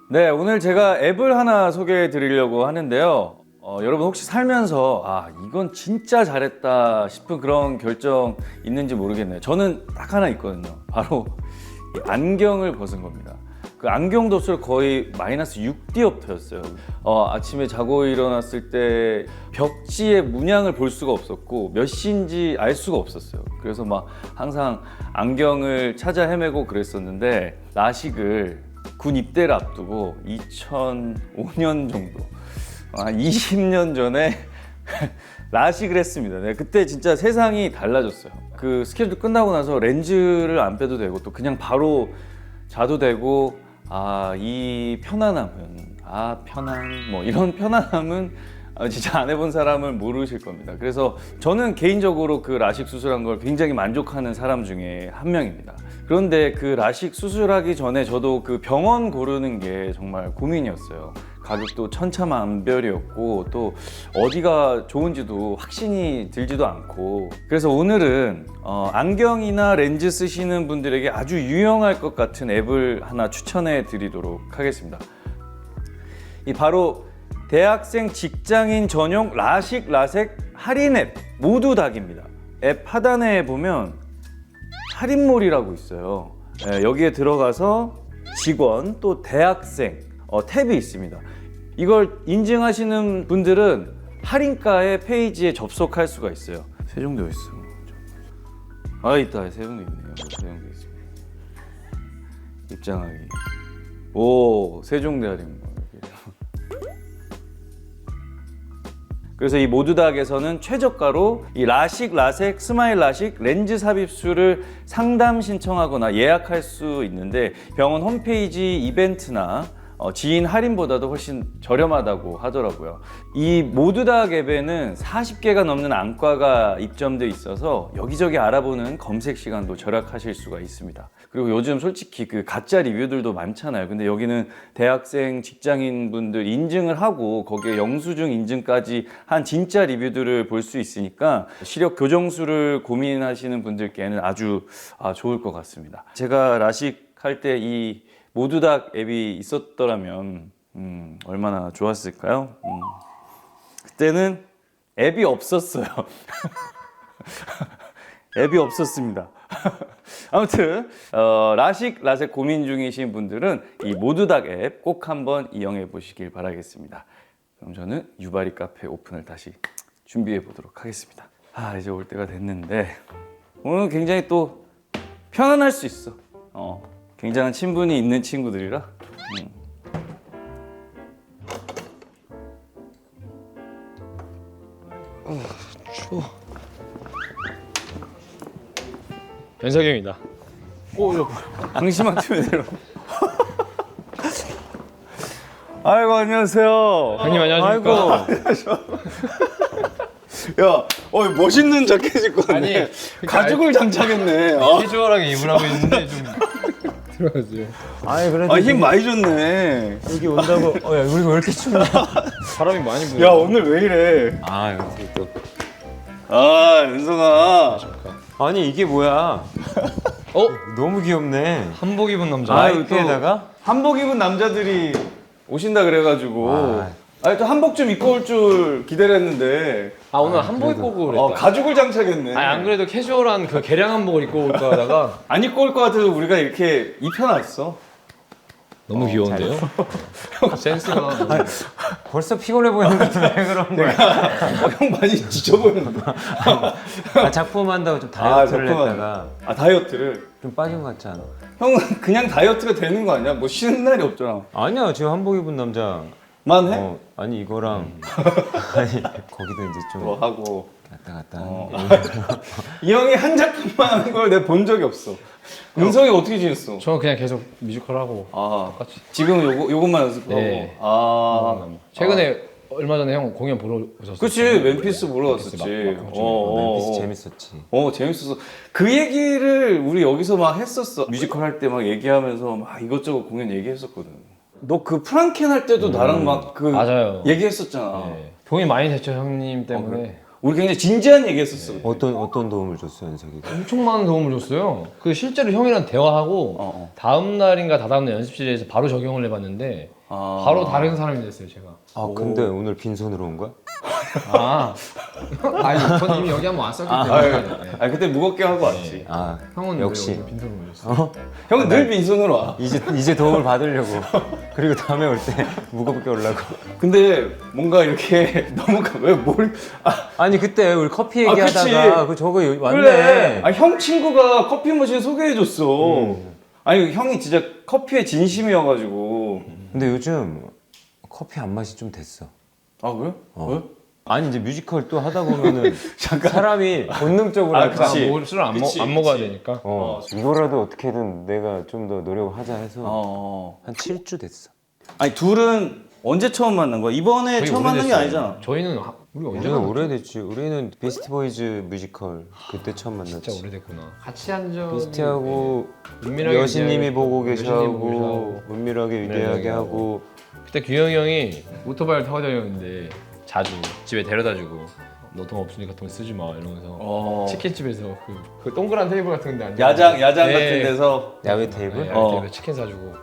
네, 오늘 제가 앱을 하나 소개해 드리려고 하는데요. 여러분 혹시 살면서 이건 진짜 잘했다 싶은 그런 결정 있는지 모르겠네요. 저는 딱 하나 있거든요. 바로 이 안경을 벗은 겁니다. 그 안경 도수를 거의 마이너스 6디옵터였어요. 아침에 자고 일어났을 때 벽지의 문양을 볼 수가 없었고 몇 시인지 알 수가 없었어요. 그래서 막 항상 안경을 찾아 헤매고 그랬었는데 라식을 군 입대를 앞두고 2005년 정도, 한 20년 전에 라식을 했습니다. 네, 그때 진짜 세상이 달라졌어요. 그 스케줄 끝나고 나서 렌즈를 안 빼도 되고 또 그냥 바로 자도 되고 이 편안함은 편안 뭐 이런 편안함은 진짜 안 해본 사람은 모르실 겁니다. 그래서 저는 개인적으로 그 라식 수술한 걸 굉장히 만족하는 사람 중에 한 명입니다. 그런데 그 라식 수술하기 전에 저도 그 병원 고르는 게 정말 고민이었어요. 가격도 천차만별이었고 또 어디가 좋은지도 확신이 들지도 않고, 그래서 오늘은 안경이나 렌즈 쓰시는 분들에게 아주 유용할 것 같은 앱을 하나 추천해 드리도록 하겠습니다. 이 바로 대학생 직장인 전용 라식 라섹 할인 앱 모두닥입니다. 앱 하단에 보면 할인몰이라고 있어요. 여기에 들어가서 직원 또 대학생 탭이 있습니다. 이걸 인증하시는 분들은 할인가의 페이지에 접속할 수가 있어요. 세종대에 있어. 있다. 세종대 있네요. 세종대 있습니다. 입장하기. 오, 세종대 할인. 그래서 이 모두닥에서는 최저가로 이 라식, 라섹, 스마일 라식, 렌즈 삽입술을 상담 신청하거나 예약할 수 있는데 병원 홈페이지 이벤트나 지인 할인보다도 훨씬 저렴하다고 하더라고요. 이 모두닥 앱에는 40개가 넘는 안과가 입점돼 있어서 여기저기 알아보는 검색 시간도 절약하실 수가 있습니다. 그리고 요즘 솔직히 그 가짜 리뷰들도 많잖아요. 근데 여기는 대학생, 직장인 분들 인증을 하고 거기에 영수증 인증까지 한 진짜 리뷰들을 볼 수 있으니까 시력 교정술을 고민하시는 분들께는 아주 좋을 것 같습니다. 제가 라식 할 때 이 모두닥 앱이 있었더라면 얼마나 좋았을까요? 그때는 앱이 없었어요. 앱이 없었습니다. 아무튼 라식, 라섹 고민 중이신 분들은 이 모두닥 앱 꼭 한번 이용해 보시길 바라겠습니다. 그럼 저는 유바리 카페 오픈을 다시 준비해 보도록 하겠습니다. 이제 올 때가 됐는데 오늘 굉장히 또 편안할 수 있어. 굉장한 친분이 있는 친구들이라. 추워. 변석영이다. 방심한 틈에 아이고, 안녕하세요. 형님 안녕하십니까? 야, 멋있는 자켓 입고 왔네. 아니, 가죽을 장착했네. 캐주얼하게 입으라고 했는데 좀 들어가세요. 아니 그래도 힘 많이 줬네. 여기 온다고. 야 우리 왜 이렇게 춥냐? 바람이 많이 부네. 야, 오늘 왜 이래? 여기 또 윤성아. 아니 이게 뭐야? 너무 귀엽네. 한복 입은 남자. 마이크에다가 한복 입은 남자들이 오신다 그래가지고 또 한복 좀 입고 올 줄 기대했는데 오늘 한복 입고 오고 그랬다. 가죽을 장착했네. 안 그래도 캐주얼한 그 개량 한복을 입고 올까 하다가 안 입고 올 것 같아서 우리가 이렇게 입혀놨어. 너무 귀여운데요? 센스가 벌써 피곤해 보이는 건데 왜 그런 거야? 형 많이 지쳐 보이는데. 작품 한다고 좀 다이어트를 작품 했다가 다이어트를. 좀 빠진 것 같지 않아? 형은 그냥 다이어트가 되는 거 아니야? 뭐 쉬는 날이 없잖아. 아니야 지금 한복 입은 남자. 만 해? 아니 이거랑 아니 거기도 이제 좀 뭐 하고. 갔다 갔다. 이 형이 한 작품만 하는 걸 내가 본 적이 없어. 은성이 어떻게 지냈어? 저는 그냥 계속 뮤지컬 하고 똑같이. 지금 요것만 연습하고. 네. 최근에 얼마 전에 형 공연 보러 오셨어요. 그치, 멤피스 보러 갔었지. 멤피스 재밌었지. 재밌었어. 그 얘기를 우리 여기서 막 했었어. 뮤지컬 할 때 막 얘기하면서 막 이것저것 공연 얘기했었거든. 너 그 프랑켄 할 때도 나랑 막 그 맞아요. 얘기했었잖아. 네. 돈이 많이 됐죠 형님 때문에. 우리 굉장히 진지한 얘기했었어. 어떤 도움을 줬어 연석이가? 엄청 많은 도움을 줬어요. 그 실제로 형이랑 대화하고 다음 날인가 다다음 날 연습실에서 바로 적용을 해봤는데 바로 다른 사람이 됐어요 제가. 아 근데 오늘 빈손으로 온 거야? 아니 전 이미 여기 한번 왔었기 때문에. 네. 아 그때 무겁게 하고 왔지. 아 형은 역시. 왜 오늘 빈손으로 오셨어? 형은 늘 빈손으로 와. 이제 도움을 받으려고. 그리고 다음에 올 때 무겁게 오려고. 근데 뭔가 이렇게 너무 왜뭘 아니 그때 우리 커피 아, 얘기하다가 그치. 저거 왔네. 그래. 형 친구가 커피 머신 소개해줬어. 아니 형이 진짜 커피에 진심이어가지고. 근데 요즘 커피 안 맛이 좀 됐어. 아 그래? 왜? 아니 이제 뮤지컬 또 하다 보면은 사람이 본능적으로 아, 약간 그치. 술을 안 먹어야 되니까. 이거라도 어떻게든 내가 좀 더 노력을 하자 해서 한 7주 됐어. 아니 둘은 언제 처음 만난 거야? 이번에 거의 처음 만난 게 오래됐어요. 아니잖아. 저희는 우리 언제 우리는 만났지? 오래됐지. 우리는 비스티 보이즈 뮤지컬 그때 처음 만났지. 진짜 오래됐구나. 같이 한 적. 비스티하고 은밀하게 여신님이 위대하게 보고 여신님이 보고 계셔하고 계셔하고. 은밀하게 위대하게 하고. 그때 규영이 형이 오토바이를 타고 다녔는데 자주 집에 데려다주고 너 돈 없으니까 돈 쓰지 마 이러면서 치킨집에서 그 동그란 테이블 같은 데 앉아 야장 같은 네. 데서. 야외 테이블? 네, 야외 치킨 사주고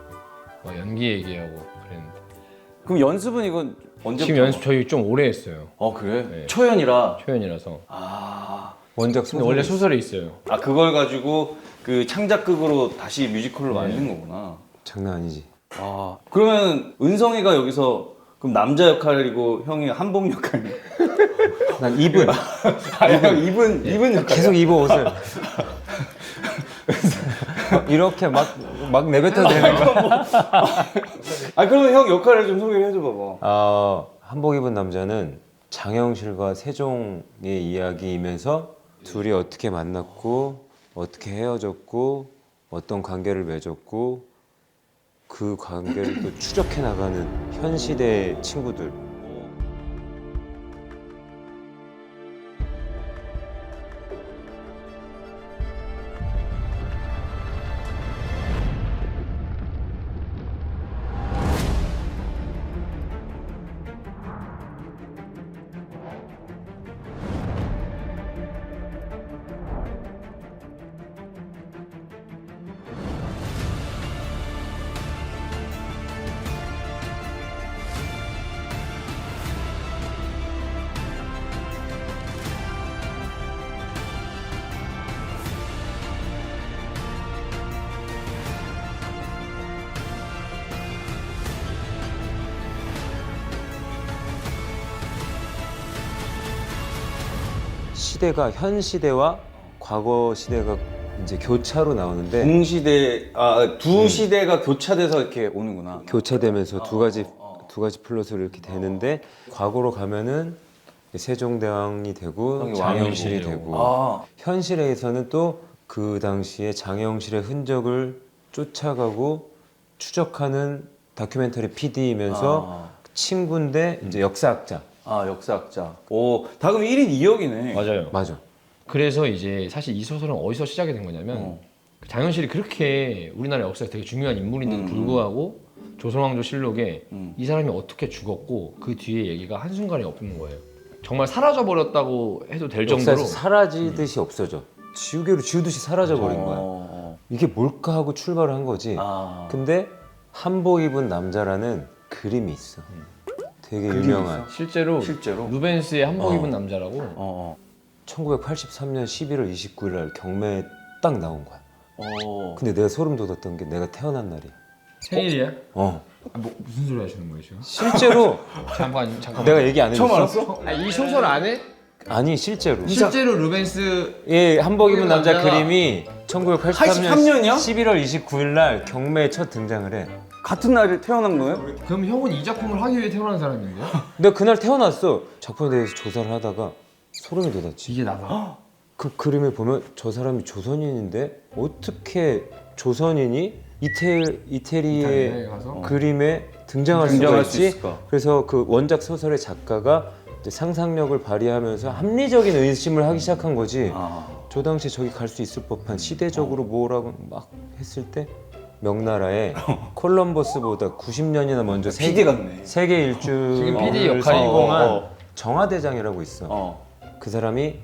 막 연기 얘기하고 그랬는데 그럼 연습은 이건 언제? 지금 연습 저희 좀 오래 했어요. 그래? 네. 초연이라. 초연이라서. 원작 근데 소설. 원래 소설이 있어요. 아 그걸 가지고 그 창작극으로 다시 뮤지컬로 만든 거구나. 장난 아니지. 아 그러면 은성이가 여기서 그럼 남자 역할이고 형이 한복 역할이야? 난 입은 형 입은 역할. 계속 입어 옷을. 이렇게 막 내뱉어도 되는 거야. 아 그러면 형 역할을 좀 소개를 해줘 봐봐. 한복 입은 남자는 장영실과 세종의 이야기이면서 둘이 어떻게 만났고 어떻게 헤어졌고 어떤 관계를 맺었고 그 관계를 또 추적해 나가는 현 시대 친구들. 시대가 현 시대와 과거 시대가 이제 교차로 나오는데 동시대 두 시대가 교차돼서 이렇게 오는구나. 교차되면서 두 가지 플롯으로 이렇게 되는데 과거로 가면은 세종대왕이 되고 형이 장영실이 왕이 되고 아 현실에서는 또 그 당시에 장영실의 흔적을 쫓아가고 추적하는 다큐멘터리 PD이면서 친구인데 이제 역사학자. 역사학자. 오 다금 1인 2역이네. 맞아요. 맞아. 그래서 이제 사실 이 소설은 어디서 시작이 된 거냐면 장현실이 그렇게 우리나라 역사에 되게 중요한 인물인데도 불구하고 조선왕조 실록에 이 사람이 어떻게 죽었고 그 뒤에 얘기가 한순간에 없는 거예요. 정말 사라져 버렸다고 해도 될 정도로. 역사에서 사라지듯이 없어져. 지우개로 지우듯이 사라져 버린 거야. 이게 뭘까 하고 출발을 한 거지. 근데 한복 입은 남자라는 그림이 있어. 되게 유명한. 실제로 루벤스의 한복 입은 남자라고 1983년 11월 29일 날 경매에 딱 나온 거야. 근데 내가 소름 돋았던 게 내가 태어난 날이야. 생일이야? 어. 무슨 소리 하시는 거예요 지금? 실제로 잠깐 내가 얘기 안 해줬어? 처음 알았어? 이 소설 안에 아니 실제로. 실제로 루벤스 예, 한복 입은 남자 남자가 그림이 1983년 83년 이요? 11월 29일 날 경매에 첫 등장을 해. 같은 날에 태어난 거예요? 그럼 형은 이 작품을 하기 위해 태어난 사람인데요? 내가 그날 태어났어. 작품에 대해서 조사를 하다가 소름이 돋았지. 이게 나다. 그 그림을 보면 저 사람이 조선인인데 어떻게 조선인이 이태리의 이탈리아에 가서? 그림에 등장할 등장할 수가 수 있지? 있을까? 그래서 그 원작 소설의 작가가 이제 상상력을 발휘하면서 합리적인 의심을 하기 시작한 거지. 저 당시에 저기 갈 수 있을 법한 시대적으로 뭐라고 막 했을 때 명나라에 콜럼버스보다 90년이나 먼저 PD 같네. 세계 일주를 지금 PD 역할이 성공한 정화대장이라고 있어. 그 사람이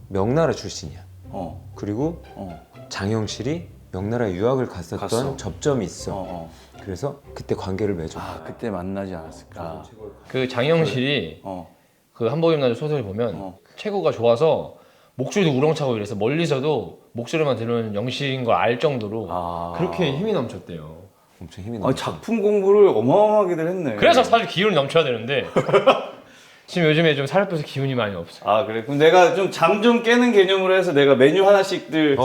명나라 출신이야. 어. 그리고 어. 장영실이 명나라에 유학을 갔었던 갔어. 접점이 있어. 어. 그래서 그때 관계를 맺어. 아 그때 만나지 않았을까. 그 장영실이 어. 그 한복임나주 소설을 보면 어. 최고가 좋아서 목소리도 우렁차고 이래서 멀리서도 목소리만 들으면 영실인 걸 알 정도로 아. 그렇게 힘이 넘쳤대요. 엄청 힘이 아, 넘쳐. 작품 공부를 어마어마하게들 했네. 그래서 사실 기운이 넘쳐야 되는데 지금 요즘에 좀 살 빼서 기운이 많이 없어. 아 그래? 그럼 내가 좀 잠 좀 깨는 개념으로 해서 내가 메뉴 하나씩들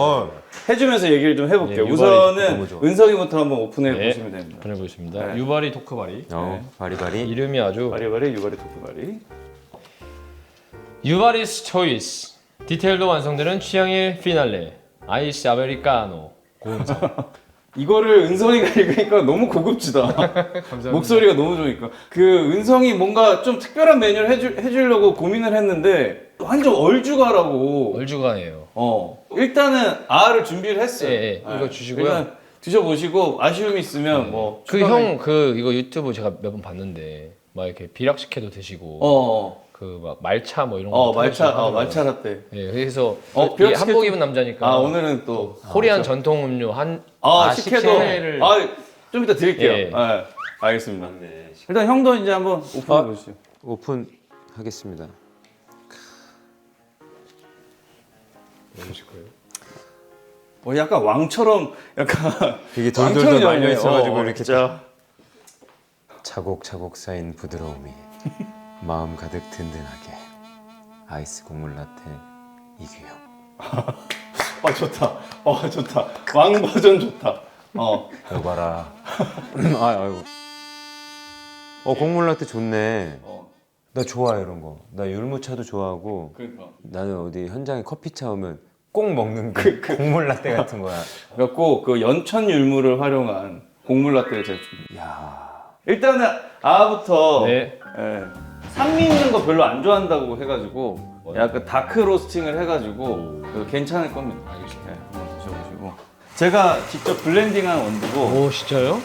해주면서 얘기를 좀 해볼게요. 네, 우선은 너무 좋아. 은석이부터 한번 오픈해 네. 보시면 됩니다. 보내보겠습니다. 네. 유바리 토크바리. 바리바리. 이름이 아주 바리바리 유바리 토크바리. 유바리스 초이스. 디테일도 완성되는 취향의 피날레. 아이스 아메리카노. 고음성. 이거를 은성이가 읽으니까 너무 고급지다. 감사합니다. 목소리가 너무 좋으니까. 그 은성이 뭔가 좀 특별한 메뉴를 해주려고 고민을 했는데 완전 얼죽아라고. 얼주가네요. 일단은 아를 준비를 했어요. 예, 예. 이거 주시고요. 일단 드셔보시고 아쉬움이 있으면 뭐. 그 형 그 이거 유튜브 제가 몇 번 봤는데 막 이렇게 비락식혜도 드시고 그 막 말차 뭐 이런 거 말차 라떼. 예, 그래서 비락식혜 한복 입은 남자니까 아 오늘은 또 코리안 전통 음료 식혜도 식혜를 좀 이따 드릴게요. 예. 네, 알겠습니다. 일단 형도 이제 한번 오픈해 보시죠. 오픈하겠습니다. 약간 왕처럼 약간 되게 왕처럼 돌돌돌 말려 열네. 있어가지고 이렇게 진짜. 차곡차곡 쌓인 부드러움이 마음 가득 든든하게 아이스 곡물 라떼 이규영. 좋다. 좋다. 왕 버전 좋다. 여봐라. 아이고. 곡물 라떼 좋네. 나 좋아해 이런 거. 나 율무차도 좋아하고. 그러니까. 나는 어디 현장에 커피차 오면 꼭 먹는 게 곡물 라떼 같은 거야. 그래갖고 그 연천 율무를 활용한 곡물 라떼를 제가 좀. 야. 일단은 아부터. 네. 예. 산미 있는 거 별로 안 좋아한다고 해가지고 약간 다크 로스팅을 해가지고 괜찮을 겁니다. 알겠습니다. 네, 한번 드셔보시고. 제가 직접 블렌딩한 원두고. 오 진짜요?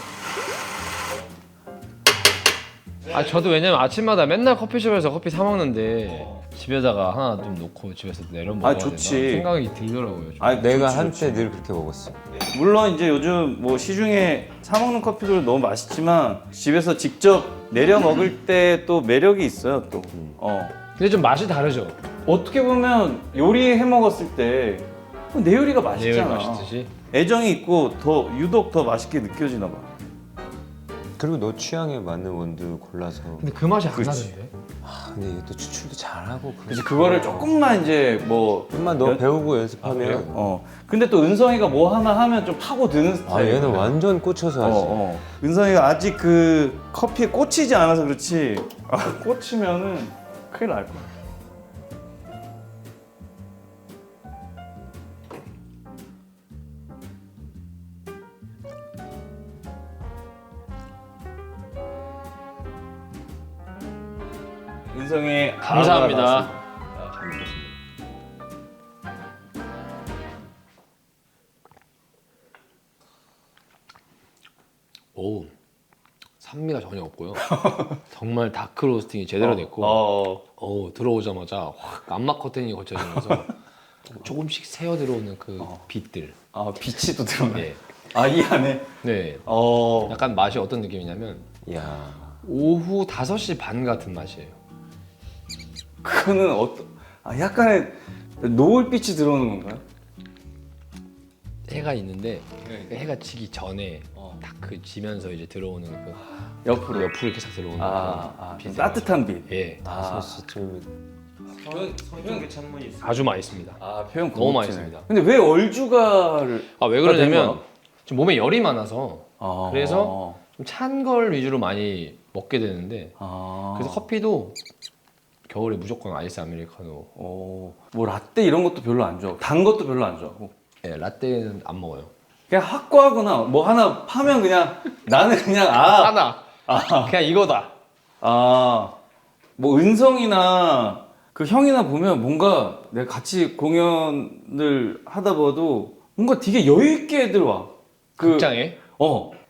저도 왜냐면 아침마다 맨날 커피숍에서 커피 사 먹는데 집에다가 하나 좀 놓고 집에서 내려 먹어야 된다 좋지. 생각이 들더라고요. 내가 좋지, 한때 좋지. 늘 그렇게 먹었어. 물론 이제 요즘 뭐 시중에 사 먹는 커피도 너무 맛있지만 집에서 직접 내려 먹을 때 또 매력이 있어요 또. 근데 좀 맛이 다르죠. 어떻게 보면 요리해 먹었을 때 내 요리가 내 맛있잖아. 요리 맛있듯이. 애정이 있고 더 유독 더 맛있게 느껴지나 봐. 그리고 너 취향에 맞는 원두 골라서. 근데 그 맛이 안 그렇지. 나던데. 근데 이게 또 추출도 잘하고. 그래서 그거를 조금만 이제 뭐 좀만 너 배우고 연습하면. 근데 또 은성이가 뭐 하나 하면 좀 파고 드는 스타일. 얘는 완전 꽂혀서 하지. 은성이가 아직 그 커피에 꽂히지 않아서 그렇지. 꽂히면은 큰일 날 거야. 은성이 감사합니다. 잘 먹겠습니다. 오 산미가 전혀 없고요. 정말 다크 로스팅이 제대로 됐고 들어오자마자 확 암막 커튼이 거쳐지면서 조금씩 새어 들어오는 그 빛들. 빛이 또 들어오네. 네. 이 안에. 네. 약간 맛이 어떤 느낌이냐면 야. 오후 5시 반 같은 맛이에요. 그거는 약간의 노을빛이 들어오는 건가요? 해가 있는데 네. 그 해가 지기 전에 딱 그 지면서 이제 들어오는 그 옆으로. 이렇게 싹 들어오는 그 빛의 따뜻한 빛. 맛. 예. 5시쯤. 성격의 창문이 있어. 아주 맛있습니다. 표현 너무 고급지네. 맛있습니다. 근데 왜 얼주가를? 왜 된 그러냐면 거야? 지금 몸에 열이 많아서 그래서 아. 좀 찬 걸 위주로 많이 먹게 되는데 그래서 커피도 겨울에 무조건 아이스 아메리카노. 뭐 라떼 이런 것도 별로 안 좋아. 단 것도 별로 안 좋아하고. 예, 라떼는 안 먹어요. 그냥 확고하구나. 뭐 하나 파면 그냥 나는 그냥 하나. 그냥 이거다. 뭐 은성이나 그 형이나 보면 뭔가 내가 같이 공연을 하다 봐도 뭔가 되게 여유 있게 애들 와. 극장에.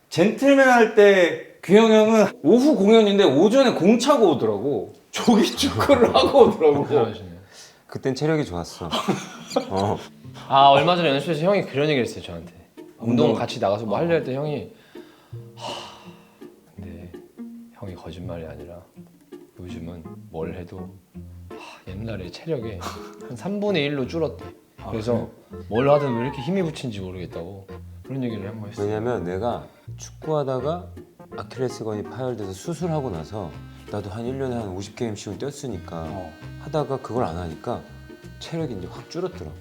젠틀맨 할 때 규영 형은 오후 공연인데 오전에 공 차고 오더라고. 조기 축구를 하고 오더라고. 잘하시네. 그땐 체력이 좋았어. 어. 아 얼마 전에 연습실에서 형이 그런 얘기를 했어요 저한테. 운동 같이 나가서 뭐 하려 할 때 형이 근데 형이 거짓말이 아니라 요즘은 뭘 해도 옛날에 체력이 한 3분의 1로 줄었대. 그래서 뭘 하든 왜 이렇게 힘이 붙인지 모르겠다고 그런 얘기를 한 번 했어요. 왜냐면 내가 축구하다가 아킬레스건이 파열돼서 수술하고 나서 나도 한 1년에 한 50게임씩은 뛰었으니까 하다가 그걸 안 하니까 체력이 이제 확 줄었더라고.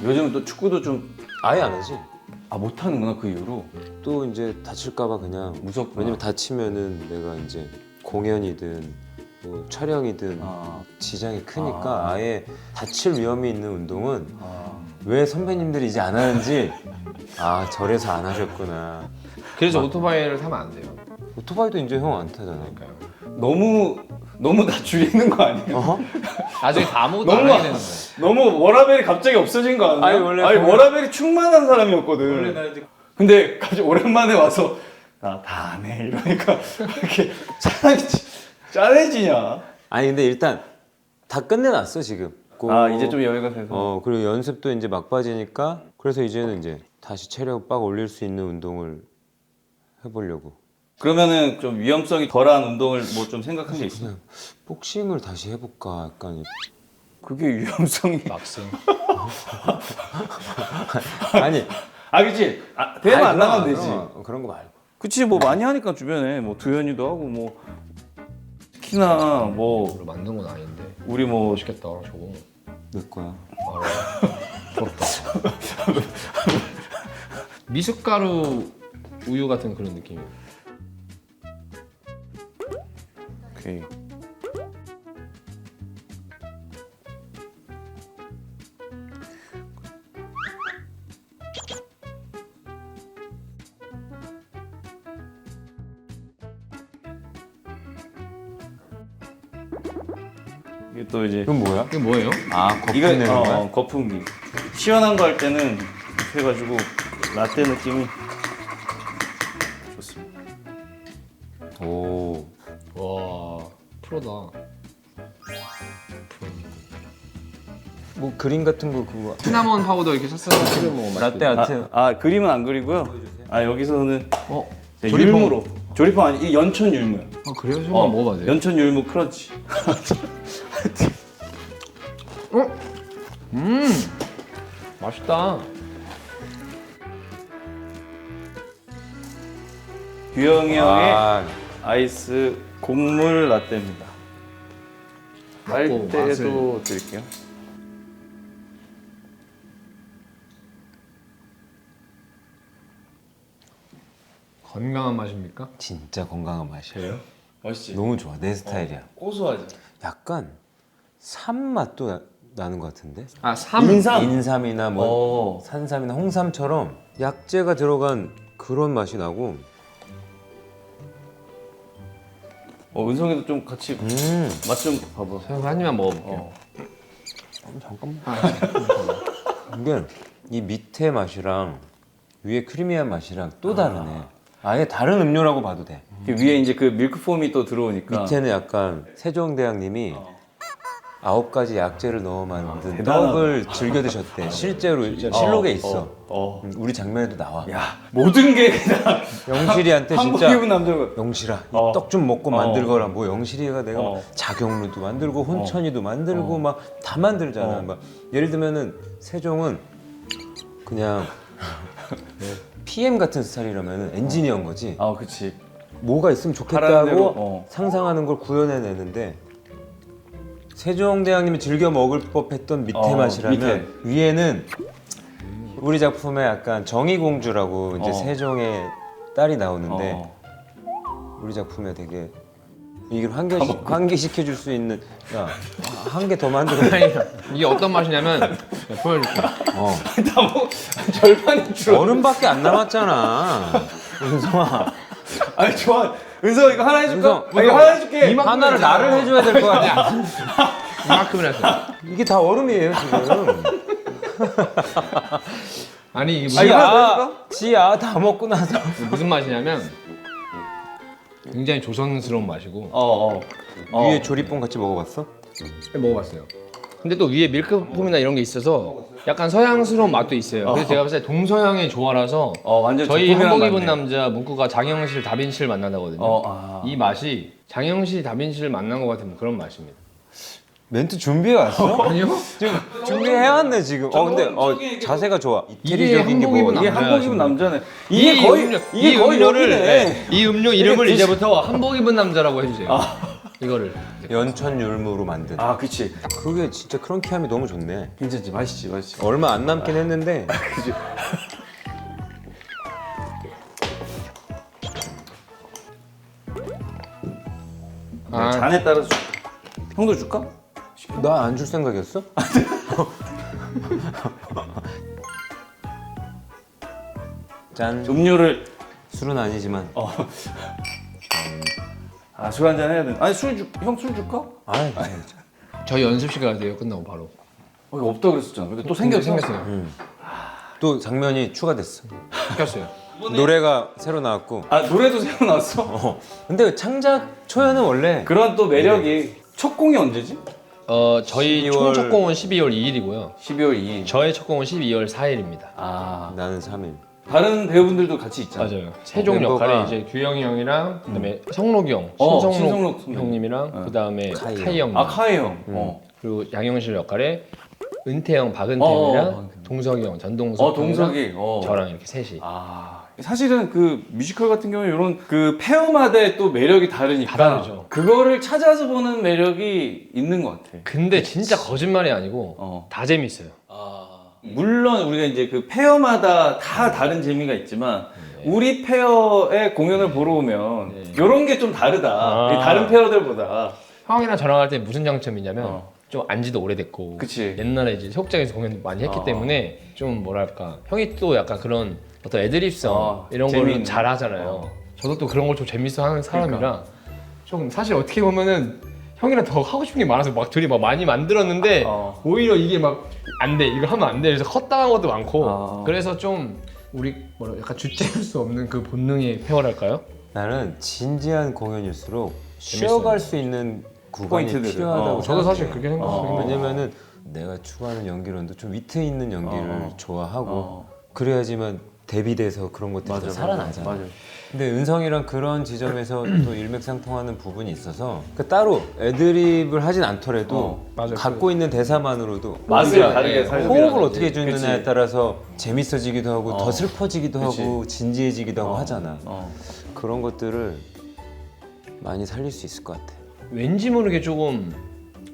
요즘 또 축구도 좀 아예 안 하지. 못하는구나 그 이후로. 또 이제 다칠까봐 그냥 무섭구나. 왜냐면 다치면은 내가 이제 공연이든 뭐 촬영이든 지장이 크니까 아예 다칠 위험이 있는 운동은 왜 선배님들이 이제 안 하는지 저래서 안 하셨구나. 그래서 오토바이를 사면 안 돼요. 오토바이도 이제 형 안 타잖아. 그러니까요. 너무 다 줄이는 거 아니에요? 나중에 다 아무것도 안 하게 되는 거예요. 너무 워라벨이 갑자기 없어진 거 아니에요? 아니, 원래 워라벨이 충만한 사람이었거든. 원래 나 이제 근데 갑자기 오랜만에 와서 나 다 안 해 이러니까 이렇게 짠해지냐? 아니 근데 일단 다 끝내놨어 지금. 이제 좀 여유가 돼서. 그리고 연습도 이제 막바지니까 그래서 이제는 이제 다시 체력 빡 올릴 수 있는 운동을 해보려고. 그러면은 좀 위험성이 덜한 운동을 뭐 좀 생각한 게 있어? 그냥 복싱을 다시 해볼까 약간. 그게 위험성이 막생. 아니 그치? 대회만 안 나가면 되지. 그런 거 말고. 그치 뭐 많이 하니까 주변에 뭐 두현이도 하고 뭐 특히나 뭐 로 만든 건 아닌데 우리 뭐 멋있겠다 저거. 내 거야. 부럽다. 미숫가루 우유 같은 그런 느낌이에요. 오케이. 이게 또 이제 이건 뭐야? 이게 뭐예요? 거품 이거 내는 거야? 거품기. 시원한 거 할 때는 이렇게 해가지고 라떼 느낌이 좋습니다. 오. 와 프로다. 뭐 그림 같은 거 그거. 시나몬 파우더 이렇게 샀어서 찍어 먹으면 라떼 맛있겠다. 아트. 그림은 안 그리고요. 여기서는 네, 조리법. 율무로. 조리법 아니 이 연천 율무야. 그래요? 한번 먹어봐도 돼요? 연천 율무 크런치. 맛있다. 규영이 형의 아이스 곡물 라떼입니다. 먹고 빨대도 드릴게요. 건강한 맛입니까? 진짜 건강한 맛이에요. 맛있지? 너무 좋아. 내 스타일이야. 고소하지? 약간 삼 맛도 나는 것 같은데? 인삼? 인삼이나 뭐 산삼이나 홍삼처럼 약재가 들어간 그런 맛이 나고. 은성이도 좀 같이 맛 좀 봐봐. 형 한 입만 먹어볼게요. 잠깐만. 이게 이 밑에 맛이랑 위에 크리미한 맛이랑 또 다르네. 아예 다른 음료라고 봐도 돼. 위에 이제 그 밀크폼이 또 들어오니까 밑에는 약간 세종대왕님이 9가지 약재를 넣어 만든 대단하다. 떡을 즐겨 드셨대. 실제로 실록에 있어. 우리 장면에도 나와. 야 모든 게 그냥 영실이한테 한국 진짜 입은 남자가 영실아 이 떡 좀 먹고 만들거라. 뭐 영실이가 내가 어. 자경루도 만들고 혼천이도 만들고 막 다 만들잖아. 막 예를 들면은 세종은 그냥 PM 같은 스타일이라면 엔지니어인 거지. 그치. 뭐가 있으면 하라는 대로, 좋겠다고 상상하는 걸 구현해내는데 세종대왕님이 즐겨 먹을 법했던 밑에 맛이라면 위에는 우리 작품에 약간 정의공주라고 이제 세종의 딸이 나오는데 우리 작품에 되게 이걸 환기시켜줄 수 있는 한 개 더 만들어. 아니, 이게 어떤 맛이냐면 보여줄게. 절반이 줄어. 얼음밖에 안 남았잖아. 은성아. 아니 좋아. 은성 이거 하나 해줄까? 은성, 이거 하나 해줄게. 하나를 나를 해줘야 될 것 같아. 이만큼이나 했어. 이게 다 얼음이에요 지금. 아니 이게 지야 다 먹고 나서. 무슨 맛이냐면 굉장히 조선스러운 맛이고 위에 조리뽕 같이 먹어봤어? 먹어봤어요. 근데 또 위에 밀크폼이나 이런 게 있어서 약간 서양스러운 맛도 있어요. 그래서 제가 봤을 때 동서양의 조화라서 완전 저희 제품이랑 한복 입은 맞네. 남자 문구가 장영실 다빈치를 만나다거든요. 이 맛이 장영실 다빈치를 만난 것 같은 그런 맛입니다. 멘트 준비해 왔어? 아니요? 지금 준비해 왔네 지금. 근데 자세가 좋아. 이태리적인 게 한복 입은 뭐? 이게 한복 입은 남자네. 이게 거의 음료를 여기네. 이 음료 이름을 이제부터 한복 입은 남자라고 해주세요. 이거를 연천 율무로 만든. 그치. 그게 진짜 크런키함이 너무 좋네. 괜찮지, 맛있지. 얼마 안 남긴 했는데. 그치. 잔에 따라서 형도 줄까? 나 안 줄 생각이었어? 짠. 음료를 술은 아니지만. 술 한잔 해야 돼. 아니 형 술 줄까? 아이, 저희 연습실 가야 돼요. 끝나고 바로. 이거 없다 그랬었잖아. 근데 또 생겼어요. 또 장면이 추가됐어. 바뀌었어요. 노래가 새로 나왔고. 노래도 새로 나왔어. 근데 창작 초연은 원래 그런 또 매력이. 첫 공이 언제지? 저희 12월 총 첫 공은 12월 2일이고요. 12월 2일. 저의 첫 공은 12월 4일입니다. 나는 3일. 다른 배우분들도 같이 있잖아. 맞아요. 세종 멤버가- 역할에 이제 규영이 형이랑 그다음에 성록이 형, 신성록 신성록 선배님. 형님이랑 그다음에 카이 카이 형, 카이 형. 그리고 양영실 역할에 은태형, 박은태 박은태. 형이랑 동석이 형, 전동석 동석이. 형이랑 저랑 이렇게 셋이 사실은 그 뮤지컬 같은 경우에 이런 그 페어마다의 또 매력이 다르니까 다르죠. 그거를 찾아서 보는 매력이 있는 것 같아. 근데 진짜 거짓말이 아니고 다 재밌어요. 물론 우리가 이제 그 페어마다 다 다른 재미가 있지만 우리 페어의 공연을 보러 오면 이런 게 좀 다르다. 이 다른 페어들보다. 형이랑 저랑 할 때 무슨 장점이냐면 좀 안지도 오래됐고 그치. 옛날에 이제 속장에서 공연 많이 했기 때문에 좀 뭐랄까 형이 또 약간 그런 어떤 애드립성 이런 걸 재미있는. 잘하잖아요. 저도 또 그런 걸 좀 재밌어 하는 사람이라 좀 사실 어떻게 보면은 형이랑 더 하고 싶은 게 많아서 막 둘이 막 많이 만들었는데 오히려 이게 막 안 돼, 이거 하면 안 돼, 그래서 헛당한 것도 많고 그래서 좀 우리 뭐라 약간 주체할 수 없는 그 본능의 페어랄까요? 나는 진지한 공연일수록 쉬어갈 수 있는 구간이 포인트들을. 필요하다고 저도 사실 생각해. 그렇게 생각해요. 왜냐면은 내가 추구하는 연기론도 좀 위트 있는 연기를 좋아하고 그래야지만 대비돼서 그런 것들이 더 살아나잖아. 맞아. 근데 은성이랑 그런 지점에서 또 일맥상통하는 부분이 있어서 그러니까 따로 애드립을 하진 않더라도 맞아요. 갖고 있는 대사만으로도 맛을 오히려, 다르게 예, 살려. 호흡을 어떻게 그치. 해주느냐에 따라서 재밌어지기도 하고 더 슬퍼지기도 하고 진지해지기도 하고 하잖아. 그런 것들을 많이 살릴 수 있을 것 같아. 왠지 모르게 조금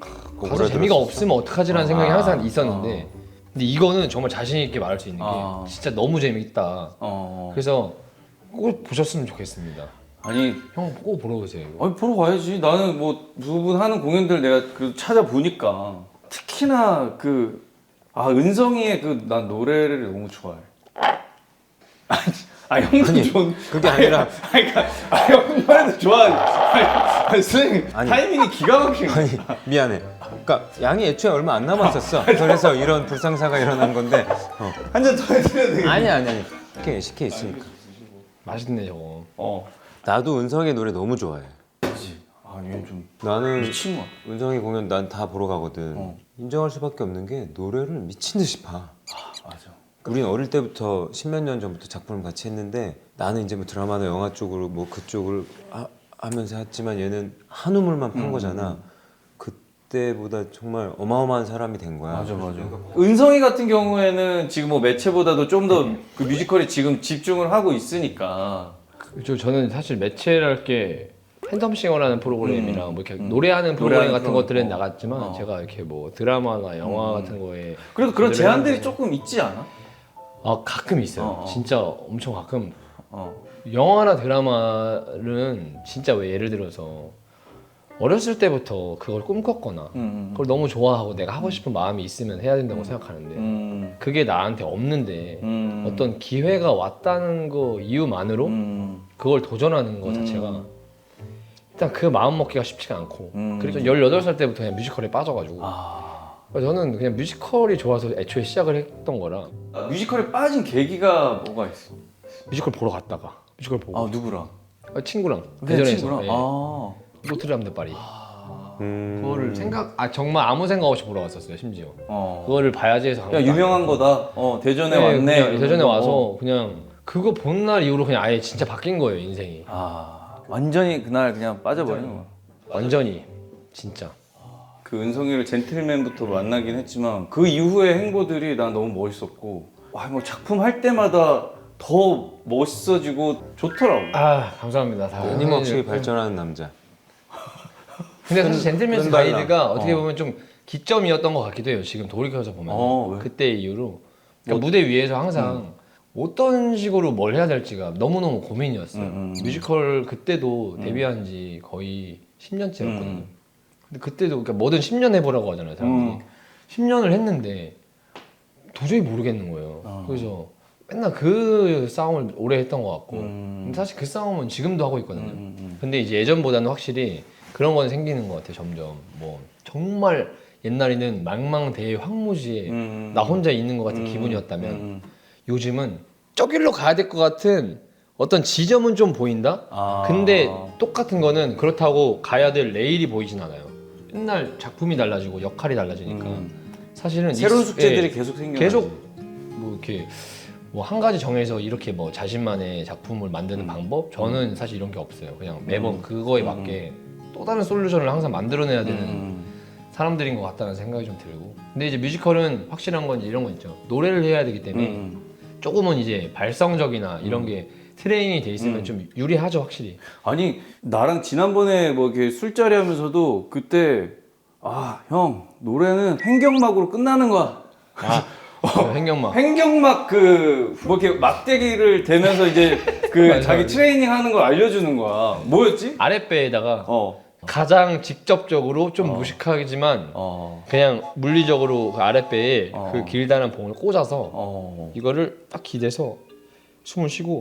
가서 오그라들었었어? 재미가 없으면 어떡하지라는 생각이 항상 있었는데 근데 이거는 정말 자신 있게 말할 수 있는 게 진짜 너무 재밌다. 그래서 꼭 보셨으면 좋겠습니다. 아니 형 꼭 보러 오세요. 이거. 보러 가야지. 나는 뭐 두 분 하는 공연들 내가 그 찾아보니까 특히나 그 은성이의 그 난 노래를 너무 좋아해. 형도 좋은 그게 아니라 형 노래도 좋아해. 선생님 아니. 타이밍이 기가 막히네. 아니 미안해. 그러니까 양이 애초에 얼마 안 남았었어. 그래서 이런 불상사가 일어난 건데. 한 잔 더 해드려야 되겠네. 아니. 식혜 있으니까. 맛있네 저거. 나도 은성의 노래 너무 좋아해. 그치. 얘 좀 나는 미친 것 같아. 은성이 공연 난 다 보러 가거든. 인정할 수밖에 없는 게 노래를 미친 듯이 봐. 맞아. 우린 어릴 때부터 십몇 년 전부터 작품을 같이 했는데 나는 이제 뭐 드라마나 영화 쪽으로 뭐 그쪽을 하면서 했지만 얘는 한 우물만 판 거잖아. 그때보다 정말 어마어마한 사람이 된 거야. 맞아. 은성이 같은 경우에는 지금 뭐 매체보다도 좀 더 그 뮤지컬에 지금 집중을 하고 있으니까. 저는 사실 매체랄 게 팬텀싱어라는 프로그램이랑 뭐 이렇게 노래하는 프로그램 같은 것들은 나갔지만 제가 이렇게 뭐 드라마나 영화 같은 거에 그래도 그런 노래를 제한들이 하는데 조금 있지 않아? 가끔 있어요. 진짜 엄청 가끔. 어. 영화나 드라마는 진짜 왜 예를 들어서 어렸을 때부터 그걸 꿈꿨거나 그걸 너무 좋아하고 내가 하고 싶은 마음이 있으면 해야 된다고 생각하는데 그게 나한테 없는데 어떤 기회가 왔다는 거 이유만으로 그걸 도전하는 거 자체가 일단 그 마음 먹기가 쉽지가 않고 그래서 18살 때부터 그냥 뮤지컬에 빠져가지고 그래서 저는 그냥 뮤지컬이 좋아서 애초에 시작을 했던 거라 뮤지컬에 빠진 계기가 뭐가 있어? 뮤지컬 보러 갔다가 뮤지컬 보고 누구랑? 친구랑 내 대전에서 친구랑? 예. 노트르담 대 파리 그거를 정말 아무 생각 없이 보러 갔었어요 심지어. 그거를 봐야지 해서 야 유명한 거다. 대전에 왔네. 그냥 대전에 이러면서. 와서 그냥 그거 본 날 이후로 그냥 아예 진짜 바뀐 거예요 인생이. 완전히 그날 그냥 빠져버리는 거야. 완전히 진짜. 그 은성이를 젠틀맨부터 만나긴 했지만 그 이후의 행보들이 난 너무 멋있었고 뭐 작품 할 때마다 더 멋있어지고 좋더라고. 감사합니다. 다 끊임없이 발전하는 남자. 근데 사실 젠틀맨스 끈달라. 가이드가 어떻게 보면 좀 기점이었던 것 같기도 해요. 지금 돌이켜서 보면 왜? 그때 이후로 그러니까 무대 위에서 항상 어떤 식으로 뭘 해야 될지가 너무너무 고민이었어요. 뮤지컬 그때도 데뷔한 지 거의 10년째였거든요. 근데 그때도 그러니까 뭐든 10년 해보라고 하잖아요. 사람들이 10년을 했는데 도저히 모르겠는 거예요. 그래서 맨날 그 싸움을 오래 했던 것 같고 근데 사실 그 싸움은 지금도 하고 있거든요. 근데 이제 예전보다는 확실히 그런 건 생기는 것 같아요. 점점 뭐 정말 옛날에는 망망대해 황무지에 나 혼자 있는 것 같은 기분이었다면 요즘은 저길로 가야 될 것 같은 어떤 지점은 좀 보인다? 근데 똑같은 거는 그렇다고 가야 될 레일이 보이진 않아요. 맨날 작품이 달라지고 역할이 달라지니까 사실은 새로운 숙제들이 계속 생겨. 계속 뭐 이렇게 뭐 한 가지 정해서 이렇게 뭐 자신만의 작품을 만드는 방법? 저는 사실 이런 게 없어요. 그냥 매번 그거에 맞게 또 다른 솔루션을 항상 만들어내야 되는 사람들인 것 같다는 생각이 좀 들고. 근데 이제 뮤지컬은 확실한 건 이런 거 있죠. 노래를 해야 되기 때문에 조금은 이제 발성적이나 이런 게 트레이닝이 돼 있으면 좀 유리하죠, 확실히. 아니 나랑 지난번에 뭐 이렇게 술자리 하면서도 그때 형 노래는 횡격막으로 끝나는 거야. 행경막. 횡격막 그 뭐 이렇게 막대기를 대면서 이제 그 맞아, 자기 맞아. 트레이닝 하는 걸 알려주는 거야. 뭐였지? 아랫배에다가 어. 가장 직접적으로 좀 무식하지만 그냥 물리적으로 그 아랫배에 그 길다란 봉을 꽂아서 이거를 딱 기대서 숨을 쉬고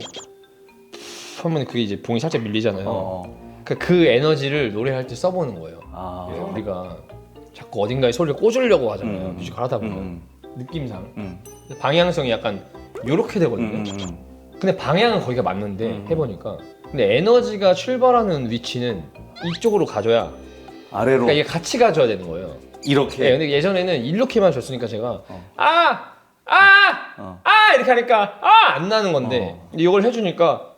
하면 그게 이제 봉이 살짝 밀리잖아요. 그 에너지를 노래할 때 써보는 거예요. 그래서 우리가 자꾸 어딘가에 소리를 꽂으려고 하잖아요. 뮤지컬 하다 보면 느낌상 방향성이 약간 요렇게 되거든요. 근데 방향은 거기가 맞는데 해보니까 근데 에너지가 출발하는 위치는 이쪽으로 가줘야 아래로 그러니까 이게 같이 가줘야 되는 거예요. 이렇게. 네, 근데 예전에는 이렇게만 줬으니까 제가 이렇게 하니까 안 나는 건데 근데 이걸 해주니까